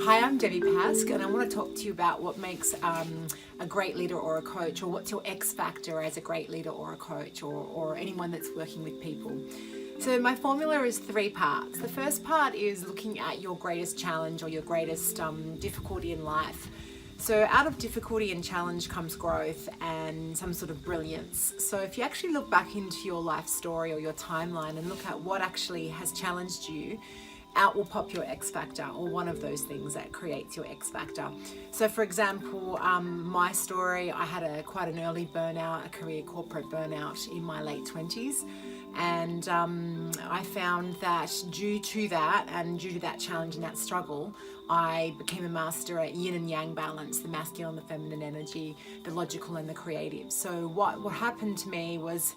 Hi, I'm Debbie Pask, and I want to talk to you about what makes a great leader or a coach, or what's your X factor as a great leader or a coach, or anyone that's working with people. So my formula is 3 parts. The first part is looking at your greatest challenge or your greatest difficulty in life. So out of difficulty and challenge comes growth and some sort of brilliance. So if you actually look back into your life story or your timeline and look at what actually has challenged you, out will pop your X factor, or one of those things that creates your X factor. So for example, my story, I had quite an early burnout, a career corporate burnout in my late 20s. And I found that due to that and due to that challenge and that struggle, I became a master at yin and yang balance, the masculine and the feminine energy, the logical and the creative. So what happened to me was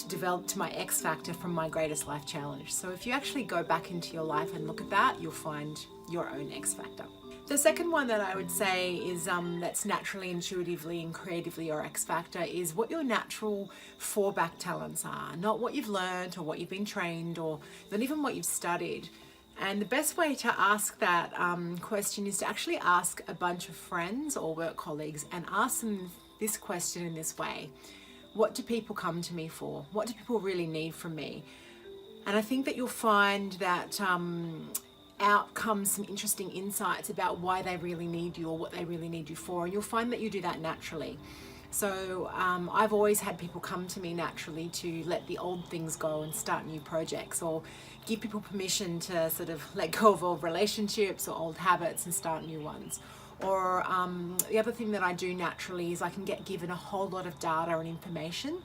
developed my X factor from my greatest life challenge. So if you actually go back into your life and look at that, you'll find your own X factor. The second one that I would say is that's naturally, intuitively and creatively your X factor is what your natural fallback talents are, not what you've learned or what you've been trained or not even what you've studied. And the best way to ask that question is to actually ask a bunch of friends or work colleagues and ask them this question in this way. What do people come to me for? What do people really need from me? And I think that you'll find that out comes some interesting insights about why they really need you or what they really need you for. And you'll find that you do that naturally. So I've always had people come to me naturally to let the old things go and start new projects, or give people permission to sort of let go of old relationships or old habits and start new ones. Or the other thing that I do naturally is I can get given a whole lot of data and information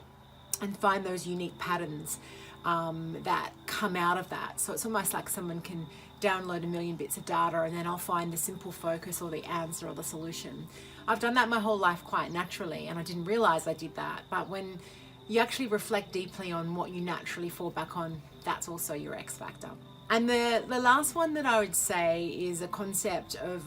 and find those unique patterns that come out of that. So it's almost like someone can download a million bits of data and then I'll find the simple focus or the answer or the solution. I've done that my whole life quite naturally, and I didn't realize I did that. But when you actually reflect deeply on what you naturally fall back on, that's also your X factor. And the last one that I would say is a concept of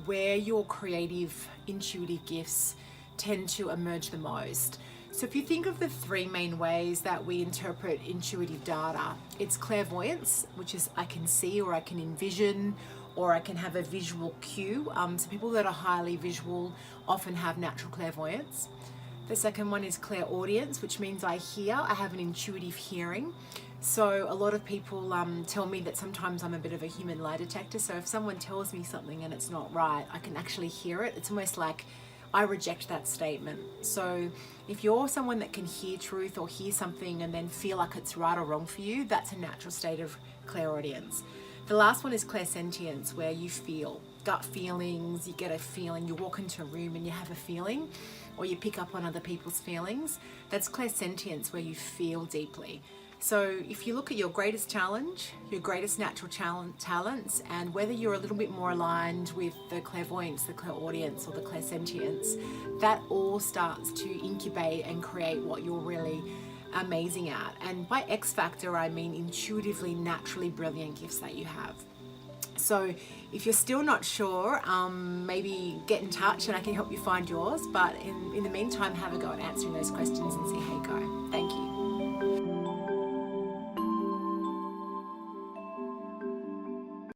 where your creative, intuitive gifts tend to emerge the most. So if you think of the 3 main ways that we interpret intuitive data, it's clairvoyance, which is I can see or I can envision or I can have a visual cue. So people that are highly visual often have natural clairvoyance. The second one is Clair-audience, which means I have an intuitive hearing. So a lot of people tell me that sometimes I'm a bit of a human lie detector. So if someone tells me something and it's not right, I can actually hear it. It's almost like I reject that statement. So if you're someone that can hear truth or hear something and then feel like it's right or wrong for you, that's a natural state of clairaudience. The last one is Clair-sentience, where you feel gut feelings, you get a feeling, you walk into a room and you have a feeling, or you pick up on other people's feelings. That's Clair-sentience, where you feel deeply. So if you look at your greatest challenge, your greatest natural talents, and whether you're a little bit more aligned with the clairvoyance, the clairaudience, or the clair-sentience, that all starts to incubate and create what you're really amazing at. And by X factor, I mean intuitively, naturally brilliant gifts that you have. So if you're still not sure, maybe get in touch and I can help you find yours. But in the meantime, have a go at answering those questions and see how you go.